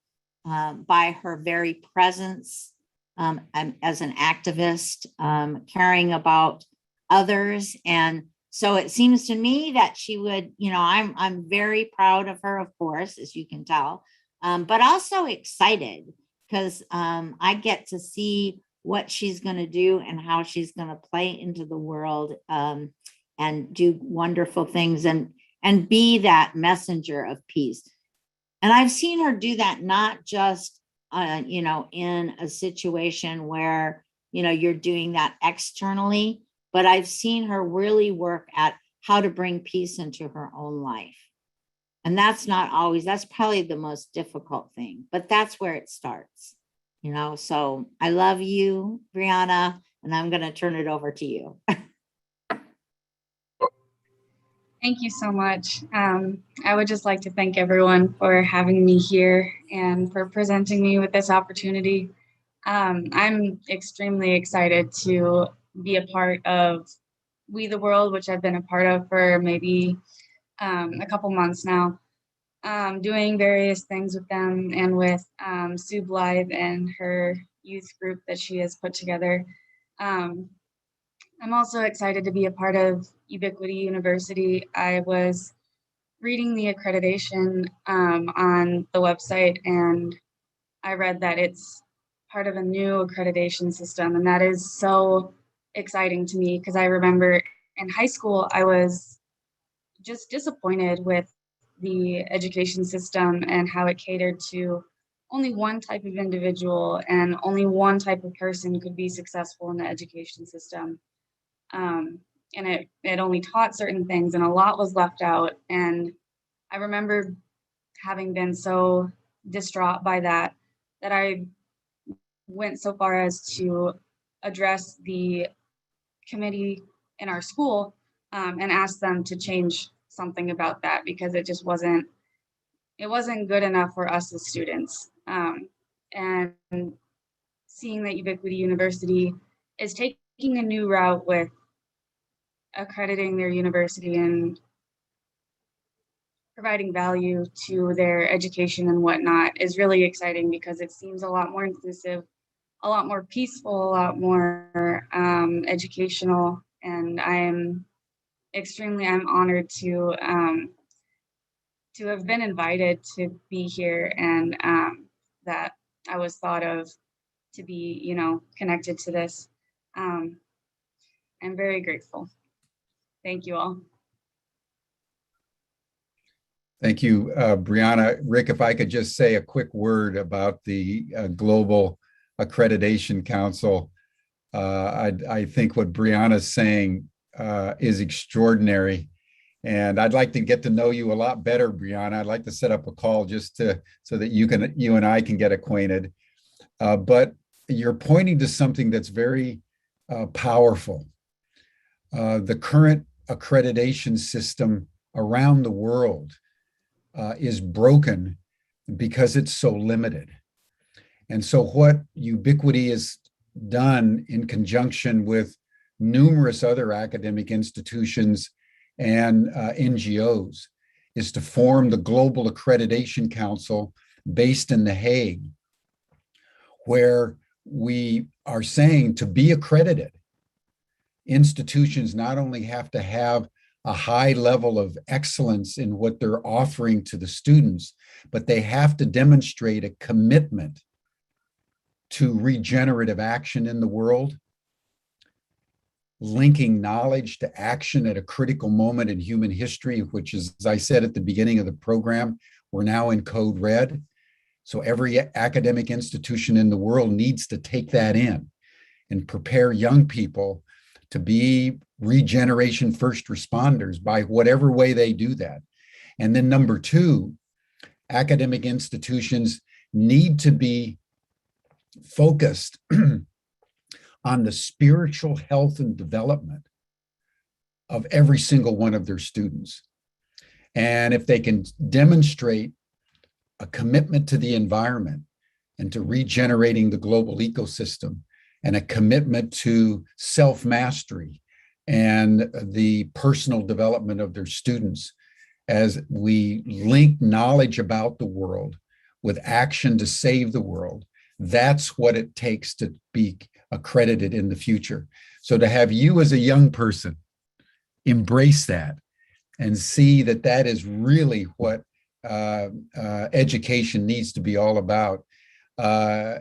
Speaker 3: by her very presence as an activist, caring about others. And so it seems to me that she would, I'm very proud of her, of course, as you can tell, but also excited because I get to see what she's going to do and how she's going to play into the world and do wonderful things and be that messenger of peace. And I've seen her do that not just, in a situation where, you're doing that externally, but I've seen her really work at how to bring peace into her own life. And that's probably the most difficult thing, but that's where it starts, So I love you, Brianna, and I'm going to turn it over to you.
Speaker 5: Thank you so much. I would just like to thank everyone for having me here and for presenting me with this opportunity. I'm extremely excited to be a part of We the World, which I've been a part of for maybe a couple months now, doing various things with them and with Sue Blythe and her youth group that she has put together. I'm also excited to be a part of Ubiquity University. I was reading the accreditation on the website, and I read that it's part of a new accreditation system, and that is so exciting to me because I remember in high school I was just disappointed with the education system and how it catered to only one type of individual and only one type of person could be successful in the education system. And it only taught certain things and a lot was left out. And I remember having been so distraught by that I went so far as to address the committee in our school and ask them to change something about that because it just wasn't good enough for us as students. And seeing that Ubiquity University is taking a new route with accrediting their university and providing value to their education and whatnot is really exciting because it seems a lot more inclusive, a lot more peaceful, a lot more educational. And I'm honored to have been invited to be here and that I was thought of to be, connected to this. I'm very grateful. Thank you all.
Speaker 1: Thank you, Brianna. Rick, if I could just say a quick word about the Global Accreditation Council. I think what Brianna's saying is extraordinary. And I'd like to get to know you a lot better, Brianna. I'd like to set up a call just so that you and I can get acquainted. But you're pointing to something that's very powerful. The current accreditation system around the world is broken because it's so limited. And so what Ubiquity has done in conjunction with numerous other academic institutions and NGOs is to form the Global Accreditation Council based in The Hague, where we are saying to be accredited, institutions not only have to have a high level of excellence in what they're offering to the students, but they have to demonstrate a commitment to regenerative action in the world linking knowledge to action at a critical moment in human history, which is, as I said at the beginning of the program, we're now in code red. So every academic institution in the world needs to take that in and prepare young people to be regeneration first responders by whatever way they do that. And then number two, academic institutions need to be focused on the spiritual health and development of every single one of their students. And if they can demonstrate a commitment to the environment and to regenerating the global ecosystem, and a commitment to self-mastery and the personal development of their students, as we link knowledge about the world with action to save the world, that's what it takes to be accredited in the future. So to have you as a young person embrace that and see that that is really what education needs to be all about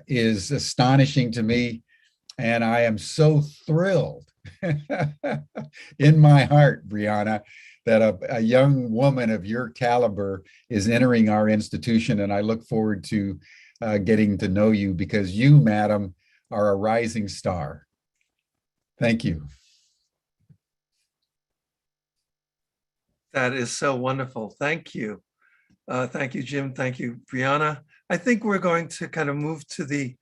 Speaker 1: is astonishing to me. And I am so thrilled in my heart, Brianna, that a young woman of your caliber is entering our institution. And I look forward to getting to know you, because you, madam, are a rising star. Thank you.
Speaker 2: That is so wonderful. Thank you. Thank you, Jim. Thank you, Brianna. I think we're going to kind of move to the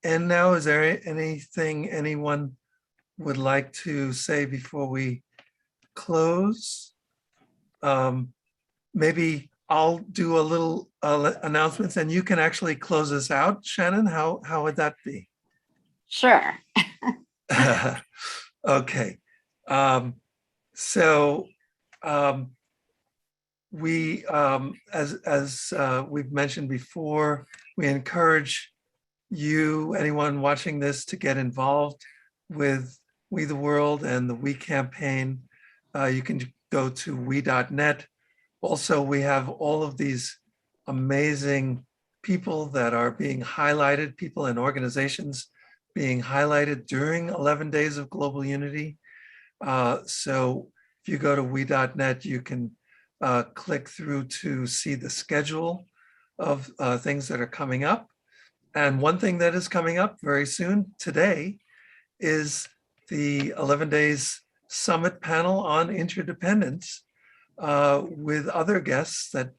Speaker 2: end now. Is there anything anyone would like to say before we close? Maybe I'll do a little announcements and you can actually close us out. Shannon, how would that be?
Speaker 3: Sure.
Speaker 2: Okay. We, as we've mentioned before, we encourage you, anyone watching this, to get involved with We the World and the We campaign. You can go to we.net. Also, we have all of these amazing people that are being highlighted, people and organizations being highlighted during 11 Days of Global Unity. So if you go to we.net, you can click through to see the schedule of things that are coming up. And one thing that is coming up very soon today is the 11 Days Summit panel on interdependence with other guests that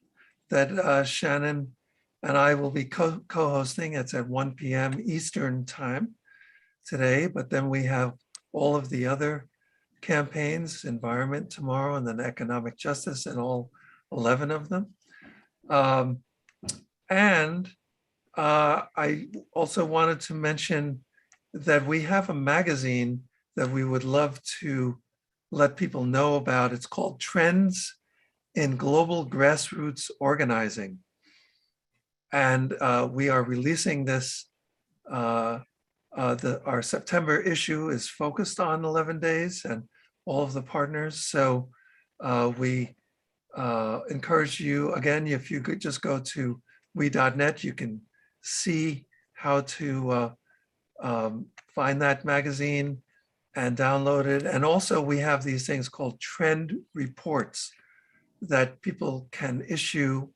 Speaker 2: Shannon and I will be co-hosting. It's at 1 p.m. Eastern time today, but then we have all of the other campaigns, environment tomorrow, and then economic justice, and all 11 of them. I also wanted to mention that we have a magazine that we would love to let people know about. It's called Trends in Global Grassroots Organizing. And we are releasing this. Our September issue is focused on 11 days and all of the partners. So we encourage you, again, if you could just go to we.net, you can see how to find that magazine and download it. And also we have these things called trend reports that people can issue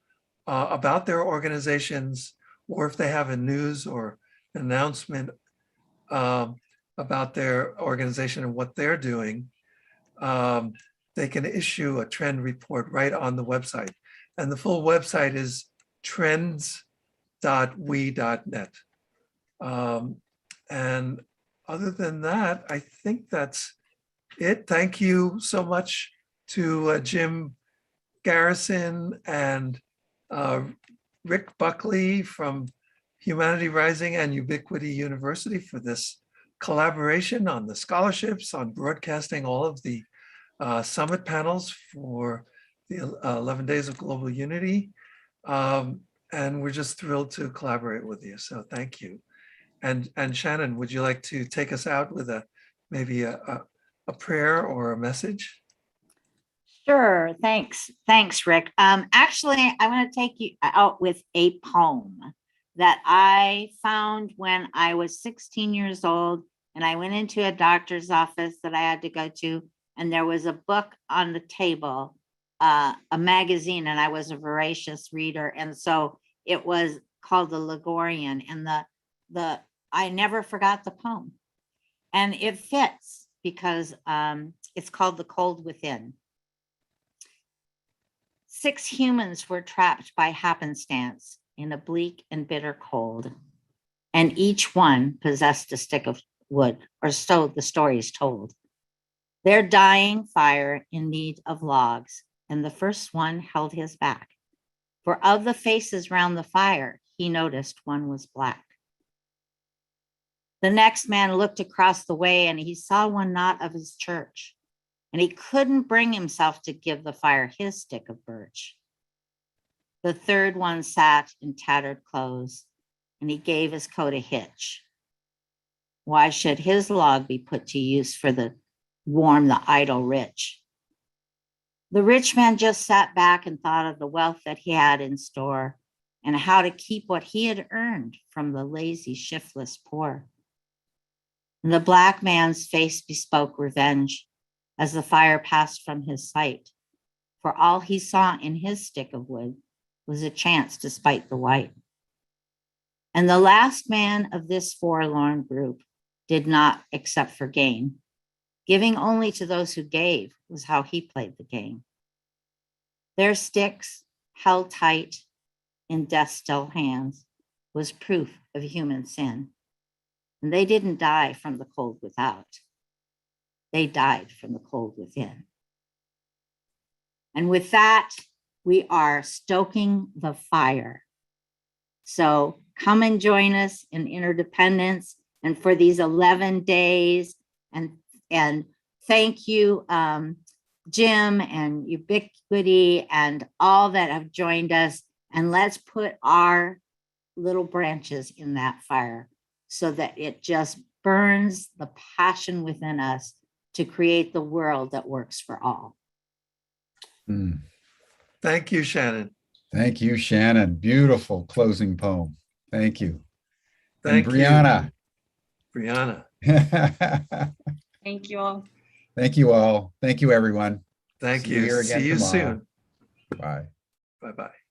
Speaker 2: about their organizations, or if they have a news or announcement about their organization and what they're doing, they can issue a trend report right on the website. And the full website is trends.we.net. And other than that, I think that's it. Thank you so much to Jim Garrison and Rick Buckley from Humanity Rising and Ubiquity University for this collaboration on the scholarships, on broadcasting all of the summit panels for the 11 Days of Global Unity. And we're just thrilled to collaborate with you. So thank you. And Shannon, would you like to take us out with maybe a prayer or a message?
Speaker 3: Sure. Thanks, Rick. Actually, I want to take you out with a poem that I found when I was 16 years old and I went into a doctor's office that I had to go to, and there was a book on the table, a magazine, and I was a voracious reader. And so it was called The Ligurian, and I never forgot the poem. And it fits because it's called The Cold Within. 6 humans were trapped by happenstance in a bleak and bitter cold, and each one possessed a stick of wood, or so the story is told. Their dying fire in need of logs, and the first one held his back. For of the faces round the fire, he noticed one was black. The next man looked across the way, and he saw one not of his church, and he couldn't bring himself to give the fire his stick of birch. The third one sat in tattered clothes, and he gave his coat a hitch. Why should his log be put to use for the warm the idle rich? The rich man just sat back and thought of the wealth that he had in store, and how to keep what he had earned from the lazy, shiftless poor. And the black man's face bespoke revenge as the fire passed from his sight, for all he saw in his stick of wood was a chance to spite the white. And the last man of this forlorn group did not accept for gain. Giving only to those who gave was how he played the game. Their sticks, held tight in death's still hands, was proof of human sin. And they didn't die from the cold without. They died from the cold within. And with that, we are stoking the fire. So come and join us in Interdependence, and for these 11 days. And thank you, Jim and Ubiquity and all that have joined us. And let's put our little branches in that fire so that it just burns the passion within us to create the world that works for all.
Speaker 2: Thank you, Shannon.
Speaker 1: Thank you, Shannon. Beautiful closing poem. Thank you.
Speaker 2: Thank
Speaker 1: and Brianna.
Speaker 2: Brianna.
Speaker 5: Thank you all.
Speaker 1: Thank you all. Thank you, everyone.
Speaker 2: Thank
Speaker 1: See you
Speaker 2: you.
Speaker 1: here again
Speaker 2: See you
Speaker 1: tomorrow.
Speaker 2: soon.
Speaker 1: Bye.
Speaker 2: Bye-bye.